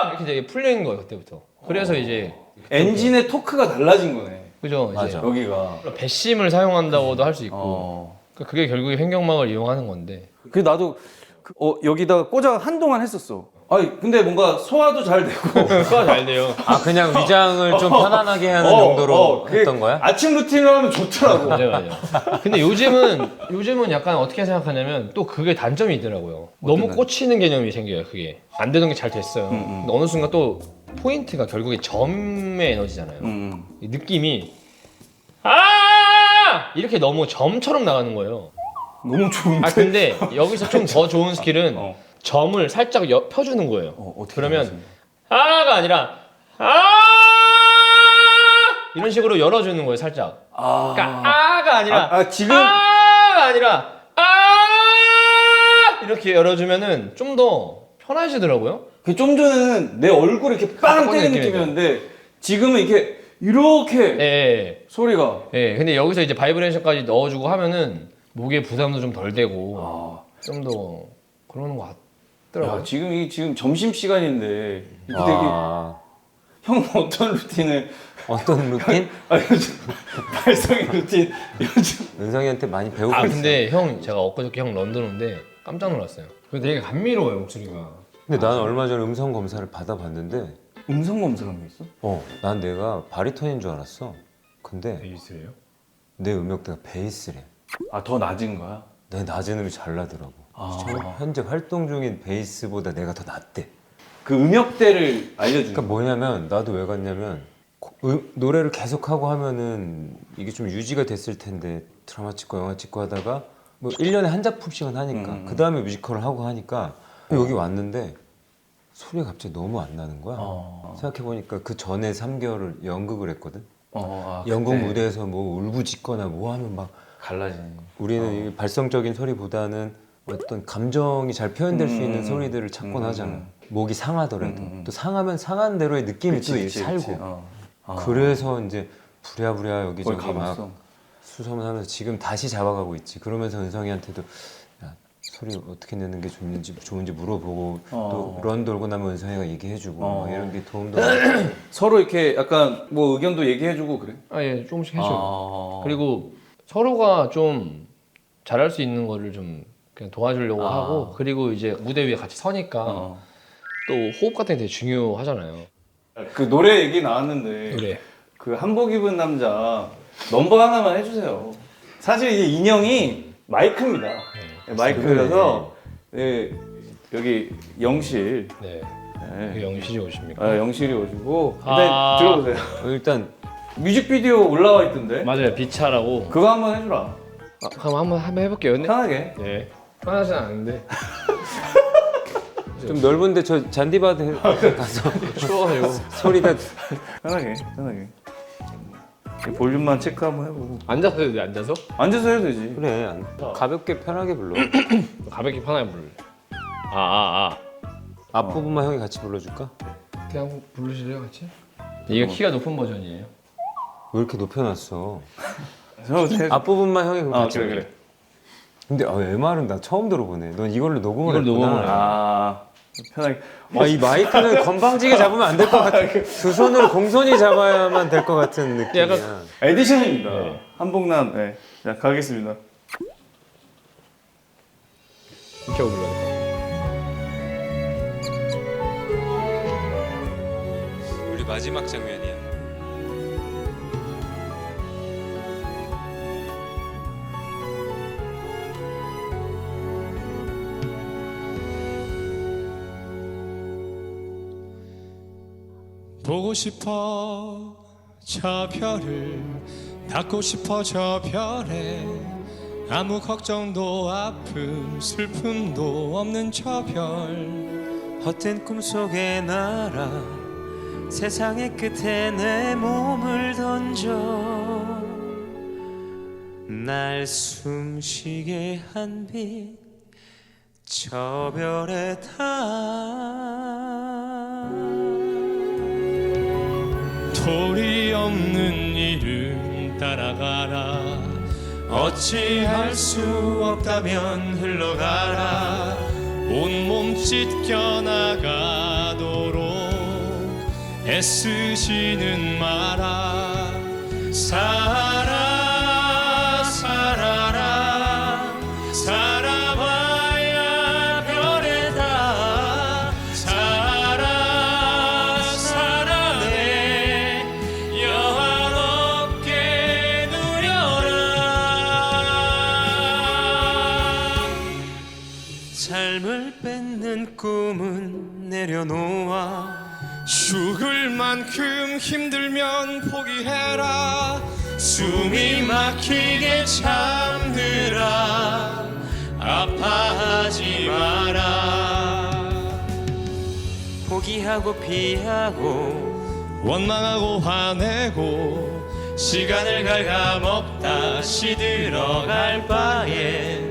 이렇게 되게 풀리는 거예요 그때부터. 그래서 이제 엔진의 토크가 달라진 거네. 그죠 이제 여기가. 배심을 사용한다고도 할 수 있고 그러니까 그게 결국에 횡격막을 이용하는 건데. 그 나도 여기다가 꽂아 한동안 했었어. 아니 근데 뭔가 소화도 잘 되고 소화 잘 돼요. 그냥 위장을 좀 편안하게 하는 정도로 그게 했던 거야? 아침 루틴을 하면 좋더라고. 맞아요. 근데 요즘은 약간 어떻게 생각하냐면 또 그게 단점이 있더라고요. 너무 꽂히는 개념이 생겨요. 그게 안 되던 게 잘 됐어요. 근데 어느 순간 또 포인트가 결국에 점의 에너지잖아요. 이 느낌이 이렇게 너무 점처럼 나가는 거예요. 너무 좋은데. 근데 여기서 좀 더 좋은 스킬은 점을 살짝 펴주는 거예요. 어떻게 그러면 알았습니까? 가 아니라 이런 식으로 열어주는 거예요, 살짝. 그러니까 가 아니라 지금 가 아니라 이렇게 열어주면은 좀 더 편하시더라고요. 좀 전에는 내 얼굴에 이렇게 빵 때리는 느낌이었는데 지금은 이렇게 예. 소리가. 예. 근데 여기서 이제 바이브레이션까지 넣어주고 하면은 목에 부담도 좀 덜 되고 좀 더 그러는 것 같더라고요. 야, 지금 점심 시간인데 이게 되게 형 어떤 루틴을 어떤 루틴? 발성의 루틴 요즘. 은성이한테 많이 배우고 있어. 근데 형 제가 엊그저께 형 런던 온데 깜짝 놀랐어요. 되게 감미로워요 목소리가. 근데 난 얼마 전에 음성 검사를 받아봤는데 음성 검사라는 게 있어? 난 내가 바리톤인 줄 알았어. 근데 베이스예요? 내 음역대가 베이스래. 더 낮은 거야? 내 낮은 음이 잘 나더라고. 현재 활동 중인 베이스보다 내가 더 낫대. 그 음역대를 알려주는 그러니까 뭐냐면 나도 왜 갔냐면 노래를 계속하고 하면은 이게 좀 유지가 됐을 텐데 드라마 찍고 영화 찍고 하다가 뭐 1년에 한 작품씩은 하니까 그 다음에 뮤지컬을 하고 하니까 여기 왔는데 소리가 갑자기 너무 안 나는 거야. 생각해보니까 그 전에 3개월을 연극을 했거든. 연극 무대에서 뭐 울부짖거나 뭐 하면 막 갈라지네. 우리는 이 발성적인 소리보다는 어떤 감정이 잘 표현될 수 있는 소리들을 찾곤 하잖아. 목이 상하더라도 또 상하면 상한 대로의 느낌이 또 살고. 그래서 이제 부랴부랴 거기 여기저기 가봤어. 막 수소문하면서 지금 다시 잡아가고 있지. 그러면서 은성이한테도 야, 소리 어떻게 내는 게 좋은지 물어보고 또 런 돌고 나면 은성이가 얘기해주고 막 이런 게 도움도 많이 서로 이렇게 약간 뭐 의견도 얘기해주고 그래. 예, 조금씩 해줘요. 그리고 서로가 좀 잘할 수 있는 거를 좀 그냥 도와주려고 하고, 그리고 이제 무대 위에 같이 서니까 또 호흡 같은 게 되게 중요하잖아요. 그 노래 얘기 나왔는데 그래. 그 한복 입은 남자 넘버 하나만 해주세요. 사실 이게 인형이 마이크입니다. 네, 마이크라서 네, 여기 영실 네. 네. 영실이 오십니까? 아, 영실이 오시고 일단 들어보세요. 일단 뮤직비디오 올라와 있던데 맞아요, 비차라고. 그거 한번 해주라. 그럼 한번 해볼게요. 근데 편하게. 네. 편하진 않은데 좀 넓은데 저 잔디밭에 가서 추워가지고. 소리가 편하게. 볼륨만 체크 한번 해보고. 앉아서 해도 돼, 앉아서? 앉아서 해도 되지. 그래 가볍게 편하게 불러. 가볍게 편하게 부를래. 앞부분만 형이 같이 불러줄까? 그냥 부르실래요, 같이? 이게 키가 높은 버전이에요. 왜 이렇게 높여놨어? 앞부분만 앞부분만 형이 같이 불러. 그래. 근데 MR은 나 처음 들어보네. 넌 이걸로 녹음을 이걸 했구나. 녹음을 편하게. 이 마이크는 건방지게 잡으면 안 될 것 같아. 두 손으로 공손히 잡아야만 될 것 같은 느낌이야. 약간 에디션입니다. 네. 한복남. 네. 자 가겠습니다. 이렇게 하고 불러야 돼. 우리 마지막 장면이야. 보고 싶어 저 별을 닿고 싶어 저 별에 아무 걱정도 아픔 슬픔도 없는 저 별 헛된 꿈속에 날아 세상의 끝에 내 몸을 던져 날 숨쉬게 한 빛 저 별에 돌이 없는 이름 따라가라 어찌할 수 없다면 흘러가라 온몸 찢겨나가도록 애쓰지는 마라 살아라 살아봐야 별에 닿아 살아 내 영화롭게 누려라 삶을 뺏는 꿈은 내려놓아 죽을 만큼 힘들면 포기해라 숨이 막히게 잠들아 아파하지 마라 포기하고 피하고 원망하고 화내고 시간을 갉아먹다 시들어갈 바에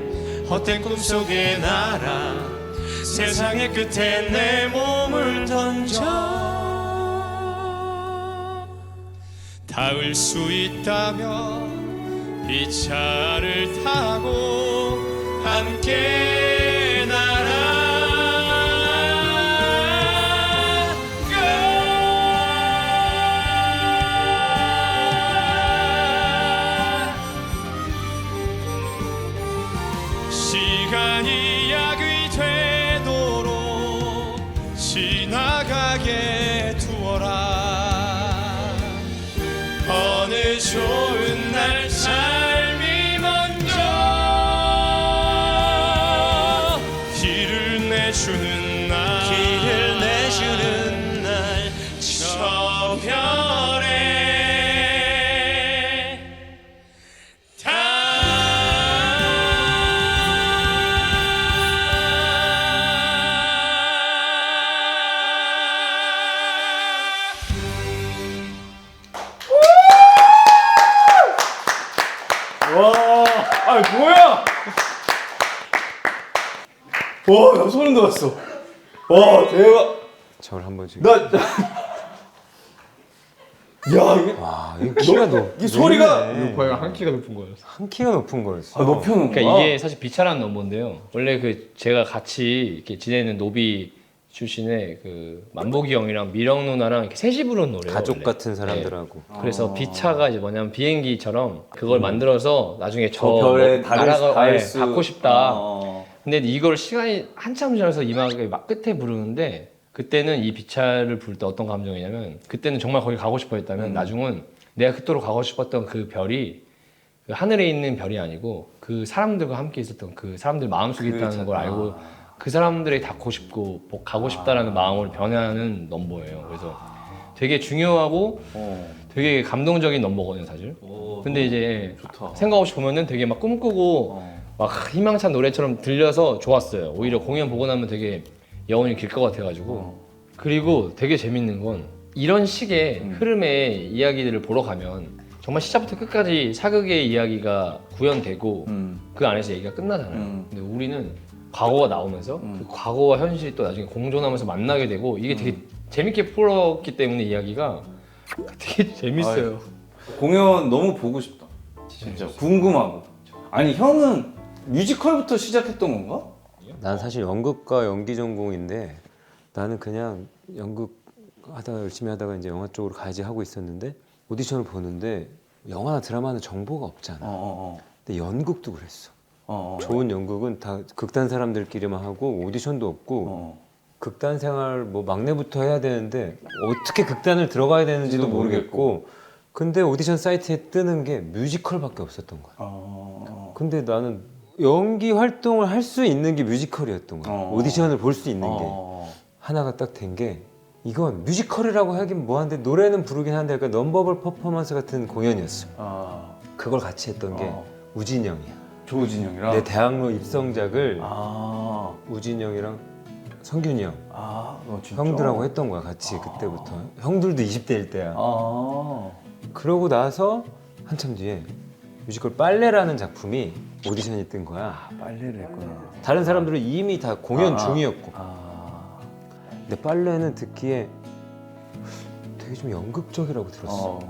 헛된 꿈속에 날아 세상의 끝에 내 몸을 던져 닿을 수 있다면 이 차를 타고 함께 날아가 시간이 약이 되도록 지나가게 두어라 어느 좋은 날 삶이 먼저 길을 내주는 날 저 별에 와, 뭐야? 와, 나 소름 돋았어. 와, 대박. 저를 한 번씩 나 야 이게 와, 이 키가 높. 이 소리가 고양이가 한 키가 높은 거였어. 한 키가 높은 거였어. 높여놓은 거야. 그러니까 이게 사실 비차라는 넘버인데요. 원래 그 제가 같이 이렇게 지내는 노비 출신의 그 만복이 형이랑 미령 누나랑 이렇게 셋이 부르는 노래예요. 가족 원래. 같은 사람들하고. 그래서 비차가 이제 뭐냐면 비행기처럼 그걸 만들어서 나중에 저 별에 뭐 닿을 날아가 수 닿고 싶다. 어. 근데 이걸 시간이 한참 지나서 이마가 막 끝에 부르는데 그때는 이 비차를 부를 때 어떤 감정이냐면 그때는 정말 거기 가고 싶어 했다면 나중은 내가 그토록 가고 싶었던 그 별이 그 하늘에 있는 별이 아니고 그 사람들과 함께 있었던 그 사람들 마음속에 있다는 걸 알고 그 사람들이 닿고 싶고 가고 싶다라는 마음을 변화하는 넘버예요. 그래서 되게 중요하고 되게 감동적인 넘버거든요, 사실. 근데 이제 좋다. 생각 없이 보면은 되게 막 꿈꾸고 막 희망찬 노래처럼 들려서 좋았어요. 오히려 공연 보고 나면 되게 여운이 길 것 같아가지고. 그리고 되게 재밌는 건 이런 식의 흐름의 이야기들을 보러 가면 정말 시작부터 끝까지 사극의 이야기가 구현되고 그 안에서 얘기가 끝나잖아요. 근데 우리는 과거가 나오면서 그 과거와 현실이 또 나중에 공존하면서 만나게 되고 이게 되게 재밌게 풀었기 때문에 이야기가 되게 재밌어요. 공연 너무 보고 싶다. 진짜 궁금하고. 아니 형은 뮤지컬부터 시작했던 건가? 난 사실 연극과 연기 전공인데 나는 그냥 연극 하다가 열심히 하다가 이제 영화 쪽으로 가야지 하고 있었는데 오디션을 보는데 영화나 드라마는 정보가 없잖아. 근데 연극도 그랬어. 좋은 연극은 다 극단 사람들끼리만 하고 오디션도 없고 극단 생활 뭐 막내부터 해야 되는데 어떻게 극단을 들어가야 되는지도 모르겠고 근데 오디션 사이트에 뜨는 게 뮤지컬밖에 없었던 거야. 근데 나는 연기 활동을 할 수 있는 게 뮤지컬이었던 거야. 오디션을 볼 수 있는 게 하나가 딱 된 게 이건 뮤지컬이라고 하긴 뭐한데 노래는 부르긴 한데 약간 넘버벌 퍼포먼스 같은 공연이었어. 그걸 같이 했던 게 우진영이야. 조우진 형이랑. 내 대학로 입성작을 우진영이랑 성균이 형 진짜? 형들하고 했던 거야 같이 그때부터. 형들도 20대일 때야. 아. 그러고 나서 한참 뒤에 뮤지컬 빨래라는 작품이 오디션이 뜬 거야. 빨래를 했구나. 다른 사람들은 이미 다 공연 중이었고 근데 빨래는 듣기에 되게 좀 연극적이라고 들었어.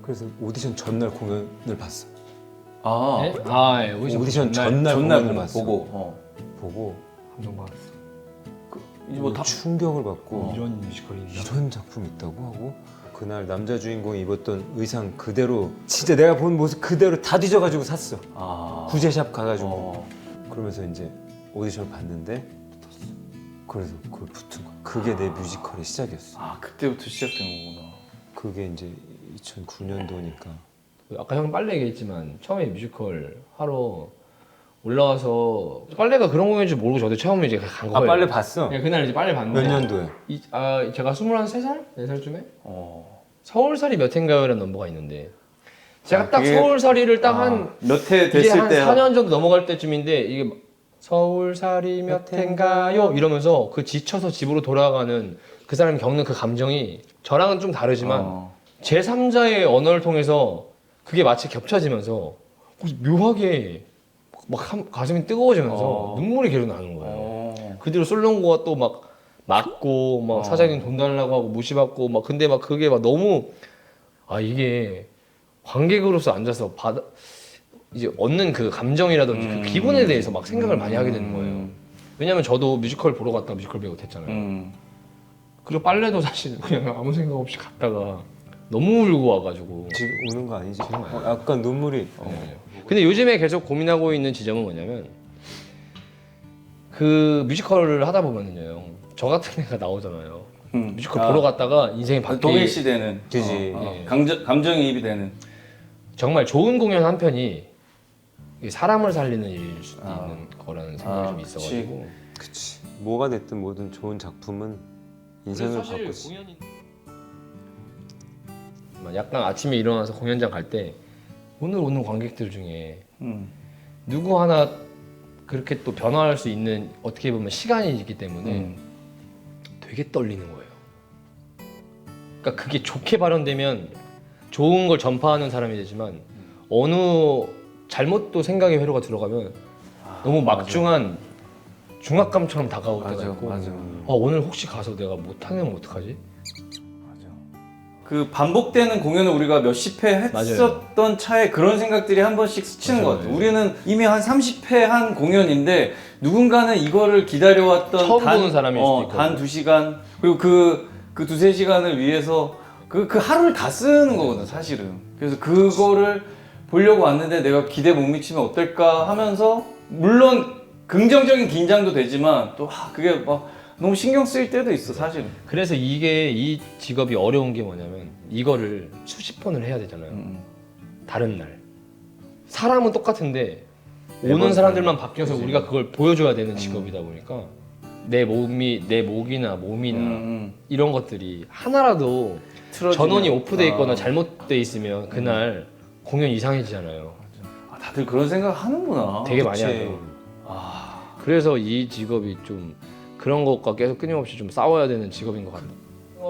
그래서 오디션 전날 공연을 봤어. 네? 예, 오디션 전날 공연을 봤어. 보고 감동받았어. 이제 뭐 다. 충격을 받고 이런 뮤지컬이 있나? 이런 작품이 있다고 하고 그날 남자 주인공이 입었던 의상 그대로 진짜 내가 본 모습 그대로 다 뒤져가지고 샀어. 구제샵 가가지고 그러면서 이제 오디션을 봤는데 붙었어. 그래서 그걸 붙은 거야. 그게 내 뮤지컬의 시작이었어. 그때부터 시작된 거구나. 그게 이제 2009년도니까 아까 형 빨래 얘기했지만 처음에 뮤지컬 하러 올라와서 빨래가 그런 공연인지 모르고 저도 처음에 이제 간 거예요. 빨래 봤어? 네, 그날 이제 빨래 봤는데 몇 년도에? 제가 23살? 4살쯤에? 서울살이 몇 회인가요라는 넘버가 있는데 제가 딱 그게- 서울살이를 딱 한 몇 해 이게 됐을 한 때. 4년 정도 넘어갈 때쯤인데 이게 막 서울살이 몇 회인가요? 이러면서 그 지쳐서 집으로 돌아가는 그 사람이 겪는 그 감정이 저랑은 좀 다르지만 제3자의 언어를 통해서 그게 마치 겹쳐지면서 묘하게 막 가슴이 뜨거워지면서 눈물이 계속 나는 거예요. 그 뒤로 솔롱고가 또 막 맞고 막 사장님 돈 달라고 하고 무시받고 막 근데 막 그게 막 너무 이게 관객으로서 앉아서 이제 얻는 그 감정이라든지 그 기분에 대해서 막 생각을 많이 하게 되는 거예요. 왜냐면 저도 뮤지컬 보러 갔다가 뮤지컬 배우 됐잖아요. 그리고 빨래도 사실 그냥 아무 생각 없이 갔다가 너무 울고 와가지고. 지금 우는 거 아니지? 약간 눈물이 근데 요즘에 계속 고민하고 있는 지점은 뭐냐면 그 뮤지컬을 하다 보면은요 저 같은 애가 나오잖아요. 뮤지컬 보러 갔다가 인생이 바뀌. 동일 시대는. 그지. 감정이입이 되는. 정말 좋은 공연 한 편이 이게 사람을 살리는 일일 수도 있는 거라는 생각이 좀 있어가지고. 그치. 뭐가 됐든 뭐든 좋은 작품은 인생을 바꾸지. 약간 아침에 일어나서 공연장 갈 때 오늘 오는 관객들 중에 누구 하나 그렇게 또 변화할 수 있는 어떻게 보면 시간이 있기 때문에 되게 떨리는 거예요. 그러니까 그게 좋게 발현되면 좋은 걸 전파하는 사람이 되지만 어느 잘못 또 생각의 회로가 들어가면 너무 막중한 중압감처럼 다가올 때가 있고 오늘 혹시 가서 내가 못하면 어떡하지? 그 반복되는 공연을 우리가 몇십 회 했었던 차에 그런 생각들이 한 번씩 스치는 것 같아요. 우리는 이미 한 30회 한 공연인데 누군가는 이거를 기다려왔던 처음 보는 사람일 수도 있고. 단 2시간 그리고 그 두세 시간을 위해서 그 하루를 다 쓰는 거거든 사실은. 그래서 그거를 보려고 왔는데 내가 기대 못 미치면 어떨까 하면서 물론 긍정적인 긴장도 되지만 또 그게 막 너무 신경 쓰일 때도 있어 사실은. 그래서 이 직업이 어려운 게 뭐냐면 이거를 수십 번을 해야 되잖아요. 다른 날 사람은 똑같은데 오는 사람들만 바뀌어서 우리가 그걸 보여줘야 되는 직업이다 보니까 내 목이나 몸이나 이런 것들이 하나라도 틀어지면. 전원이 오프돼 있거나 잘못돼 있으면 그날 공연 이상해지잖아요. 다들 그런 생각 하는구나. 되게 많이 그치. 하죠. 그래서 이 직업이 좀 그런 것과 계속 끊임없이 좀 싸워야 되는 직업인 것 같아요.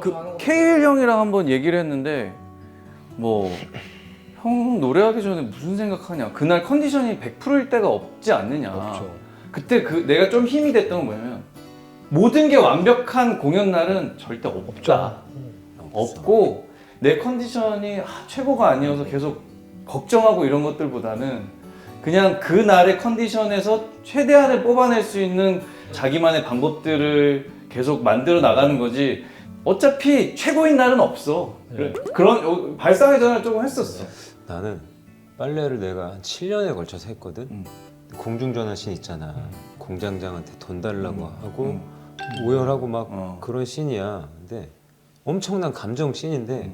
그 케일 형이랑 한번 얘기를 했는데 뭐 형 노래하기 전에 무슨 생각하냐. 그날 컨디션이 100%일 때가 없지 않느냐. 없죠. 그때 내가 좀 힘이 됐던 건 뭐냐면 모든 게 완벽한 공연 날은 절대 없다. 없고 내 컨디션이 최고가 아니어서 계속 걱정하고 이런 것들보다는 그냥 그 날의 컨디션에서 최대한을 뽑아낼 수 있는 자기만의 방법들을 계속 만들어 나가는 거지. 어차피 최고인 날은 없어. 그런 발상의 전환을 조금 했었어. 나는 빨래를 내가 한 7년에 걸쳐서 했거든. 공중전화 씬 있잖아. 공장장한테 돈 달라고 하고 오열하고 막 그런 씬이야. 근데 엄청난 감정 씬인데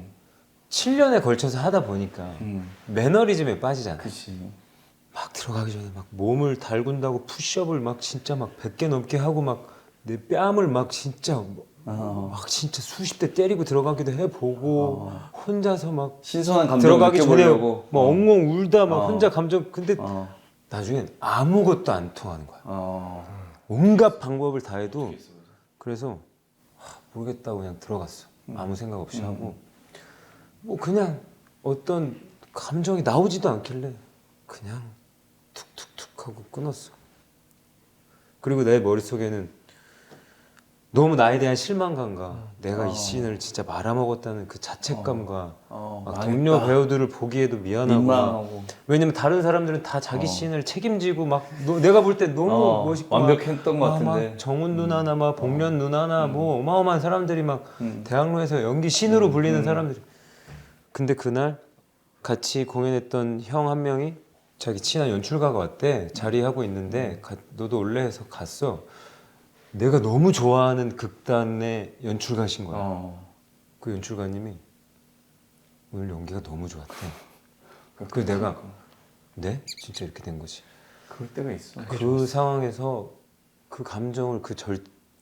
7년에 걸쳐서 하다 보니까 매너리즘에 빠지잖아. 그치. 막 들어가기 전에 막 몸을 달군다고 푸시업을 막 진짜 막 100개 넘게 하고 막 내 뺨을 막 진짜 막 진짜 수십 대 때리고 들어가기도 해보고 혼자서 막 신선한 감정 들어가기 전에 느껴보려고. 막 엉엉 울다 막 어. 혼자 감정 근데 나중엔 아무것도 안 통하는 거야. 온갖 방법을 다 해도 그래서 모르겠다고 그냥 들어갔어. 아무 생각 없이 하고 뭐 그냥 어떤 감정이 나오지도 않길래 그냥 툭툭툭 하고 끊었어. 그리고 내 머릿속에는 너무 나에 대한 실망감과 내가 이 씬을 진짜 말아먹었다는 그 자책감과 막 동료 배우들을 보기에도 미안하고 민망하고. 왜냐면 다른 사람들은 다 자기 씬을 책임지고 막 내가 볼 때 너무 멋있고 완벽했던 것 막 같은데. 정훈 누나나 막 복면 누나나 뭐 어마어마한 사람들이 막 대학로에서 연기 신으로 불리는 사람들이 근데 그날 같이 공연했던 형 한 명이 자기 친한 연출가가 왔대. 자리하고 있는데 너도 올래 해서 갔어. 내가 너무 좋아하는 극단의 연출가신 거야. 그 연출가님이 오늘 연기가 너무 좋았대. 그래서 내가 네? 진짜 이렇게 된 거지. 그럴 때가 있어. 그 상황에서 그 감정을 그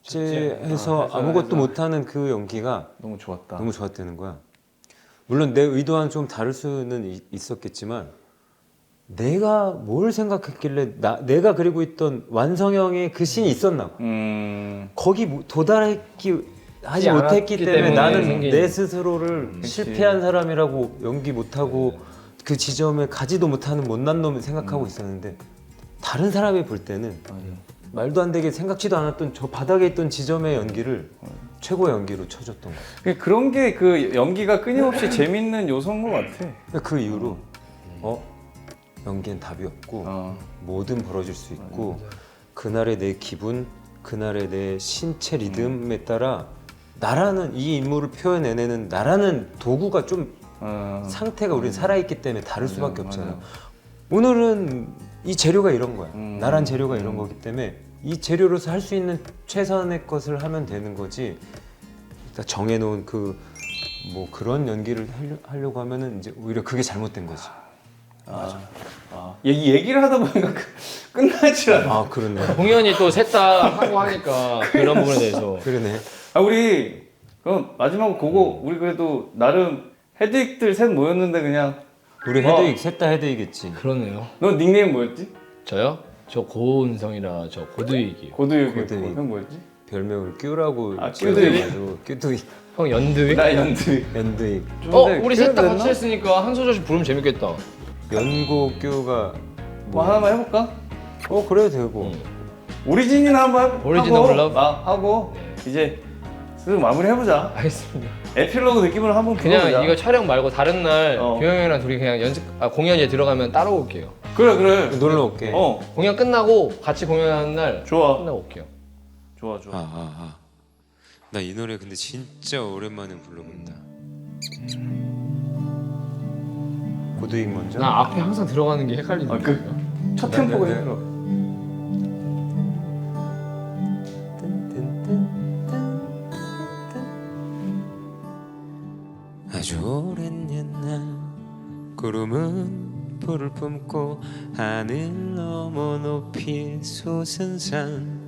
절제해서 아무것도 못하는 그 연기가 너무 좋았다. 너무 좋았다는 거야. 물론 내 의도와는 좀 다를 수는 있었겠지만 내가 뭘 생각했길래 내가 그리고 있던 완성형의 그 씬이 있었나 봐. 거기 하지 못했기 때문에 나는 생긴. 내 스스로를 실패한 사람이라고 연기 못하고 그 지점에 가지도 못하는 못난 놈을 생각하고 있었는데 다른 사람이 볼 때는 말도 안 되게 생각지도 않았던 저 바닥에 있던 지점의 연기를 최고의 연기로 쳐줬던 거야. 그런 게 그 연기가 끊임없이 재밌는 요소인 것 같아. 그 이후로 연기는 답이 없고 뭐든 벌어질 수 있고 그날의 내 기분, 그날의 내 신체 리듬에 따라 나라는 이 인물을 표현해내는 나라는 도구가 좀 상태가 우리는 살아있기 때문에 다를 수밖에 없잖아. 오늘은 이 재료가 이런 거야. 나란 재료가 이런 거기 때문에 이 재료로서 할 수 있는 최선의 것을 하면 되는 거지. 일단 정해놓은 그 뭐 그런 연기를 하려고 하면은 이제 오히려 그게 잘못된 거지. 이 얘기를 하다 보니까 끝나질 않아. 아 그러네. 공연이 또 셋 다 하고 하니까 그런 부분에 대해서 그러네. 우리 그럼 마지막으로 그거 우리 그래도 나름 헤드윅들 셋 모였는데 그냥 우리 헤드윅 셋 다 헤드윅이겠지. 그러네요. 너 닉네임 뭐였지? 저요? 저 고은성이라 저 고두익이요. 고두익이고 고두익. 형 뭐였지? 별명을 끼우라고 끼우드윅? 끼우드윅. 형 연두익? 나 연두익. 연두익. 우리 셋 다 같이 했으니까 한 소절씩 부르면 재밌겠다. 연고 끼우가 뭐 하나만 해볼까? 그래도 되고. 오리진이나 한번 오리진 오브 러브? 하고 이제 그래서 마무리 해보자. 알겠습니다. 에필로그 느낌으로 한번 그냥 불러보자. 이거 촬영 말고 다른 날 어. 규영 형이랑 둘이 그냥 공연에 들어가면 따로 올게요. 그래. 놀러 올게. 공연 끝나고 같이 공연하는 날 좋아. 끝나고 올게요. 좋아. 나 이 노래 근데 진짜 오랜만에 불러본다. 고드익 먼저. 나 앞에 항상 들어가는 게 헷갈리는 아, 거예요. 첫 템포가 네. 힘들어. 아주 오랜 옛날 구름은 불을 뿜고 하늘 너머 높이 솟은 산.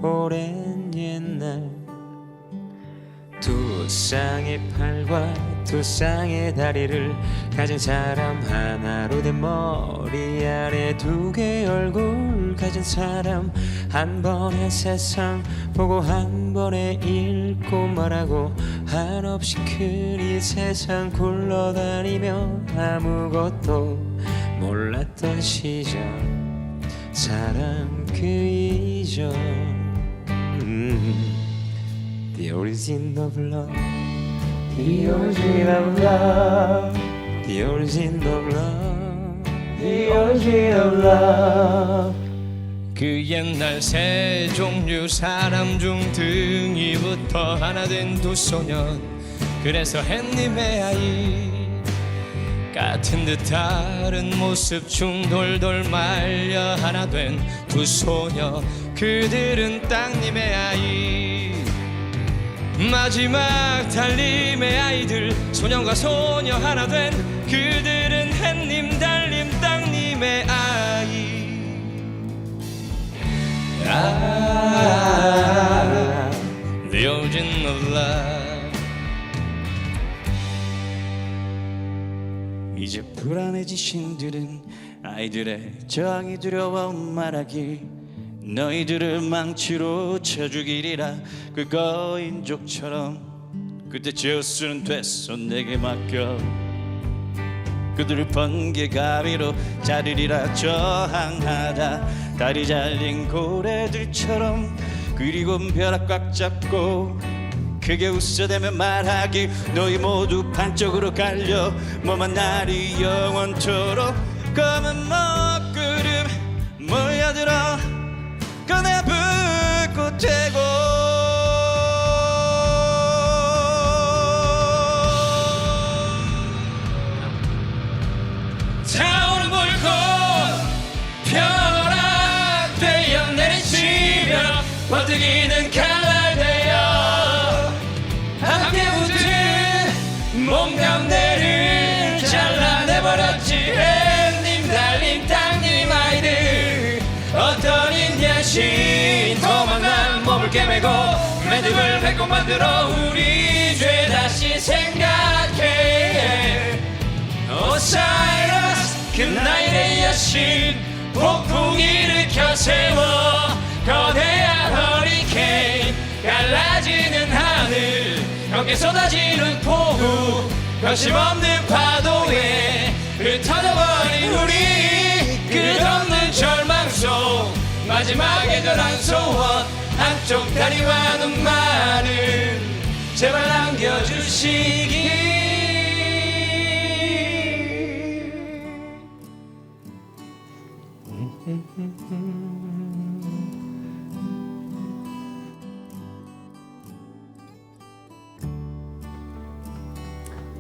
오랜 옛날 두 쌍의 팔과 두 쌍의 다리를 가진 사람, 하나로 된 머리 아래 두 개의 얼굴 가진 사람, 한 번에 세상 보고 한 번에 읽고 말하고 한없이 큰 이 세상 굴러다니며 아무것도 몰랐던 시절, 사랑 그 이전. The origin of love, The origin of love, the origin of love. the origin of love. 그 옛날 세 종류 사람 중 등이부터 하나 된 두 소년, 그래서 햇님의 아이 같은 듯 다른 모습 중 돌돌 말려 하나 된 두 소녀, 그들은 땅님의 아이. 마지막 달림의 아이들, 소년과 소녀 하나 된 그들은 햇님 달림 땅님의 아이. The origin of love. 이제 불안해진 신들은 아이들의 저항이 두려워 말하길, 너희들을 망치로 쳐죽이리라. 그 거인족처럼 그때 제우스는 됐어 내게 맡겨. 그들을 번개 가위로 자르리라. 저항하다 다리 잘린 고래들처럼, 그리고 벼락 꽉 잡고 크게 웃어대며 말하기, 너희 모두 반쪽으로 갈려 머만 날이 영원토록. 검은 먹구름 모여들어 꺼내 불꽃 되고, 타오른 불꽃 벼락되어 내리치며 번뜩이는 칼날되어 함께 붙은 몸감내를 잘라내버렸지. 햇님 달린 땅님 아이들, 어떤 인디안신 도망난 몸을 깨매고 매듭을 뱉고 만들어 우리 죄 다시 생각해. 오사이러스 그 나일의 여신, 폭풍 일으켜 세워 거대한 허리케인, 갈라지는 하늘 함께 쏟아지는 폭우, 거침없는 파도에 흩어져버린 우리, 끝없는 절망 속 마지막에 전한 소원, 한쪽 다리와 눈만은 제발 남겨주시기.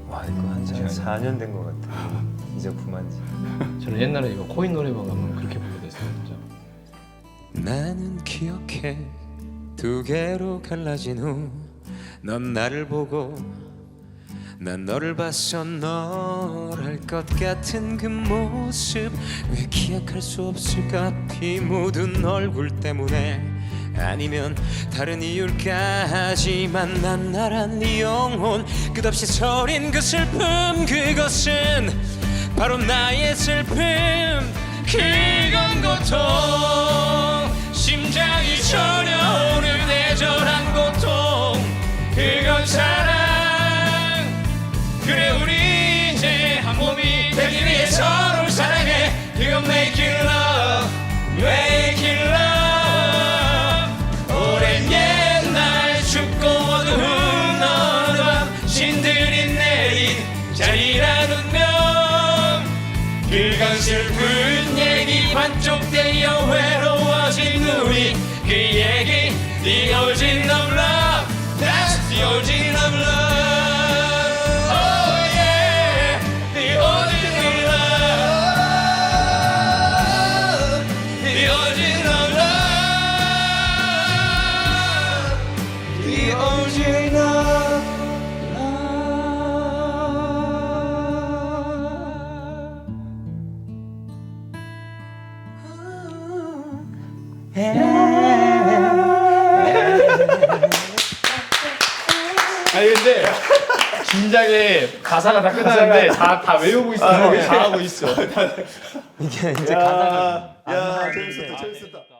와 이거 한 4년 된 것 같아. 이 작품 한지. 저는 옛날에 이거 코인 노래방 가면 그렇게 불러댔어요, 진짜. 나는 기억해 두 개로 갈라진 후 넌 나를 보고 난 너를 봤어. 너랄 것 같은 그 모습 왜 기억할 수 없을까? 피 묻은 얼굴 때문에 아니면 다른 이유일까? 하지만 난 나란 네 영혼 끝없이 서린 그 슬픔, 그것은 바로 나의 슬픔. 그건 고통, 심장이 저려오는 애절한 고통. 그건 사랑, 그래 우리 이제 한 몸이 되기 위해 서로를 사랑해. 그건 make it love, make it love. 오랜 옛날 춥고 어두운 슬픈 얘기 반쪽되어 외로워진 우리 그 얘기 The origin of love That's the origin of love Oh yeah The origin of love The origin of love The origin of 아니 근데 진작에 가사가 다 끝나는데 다 외우고 있어. 다 하고 있어. 이게 이제 가사가 야, 재밌었다.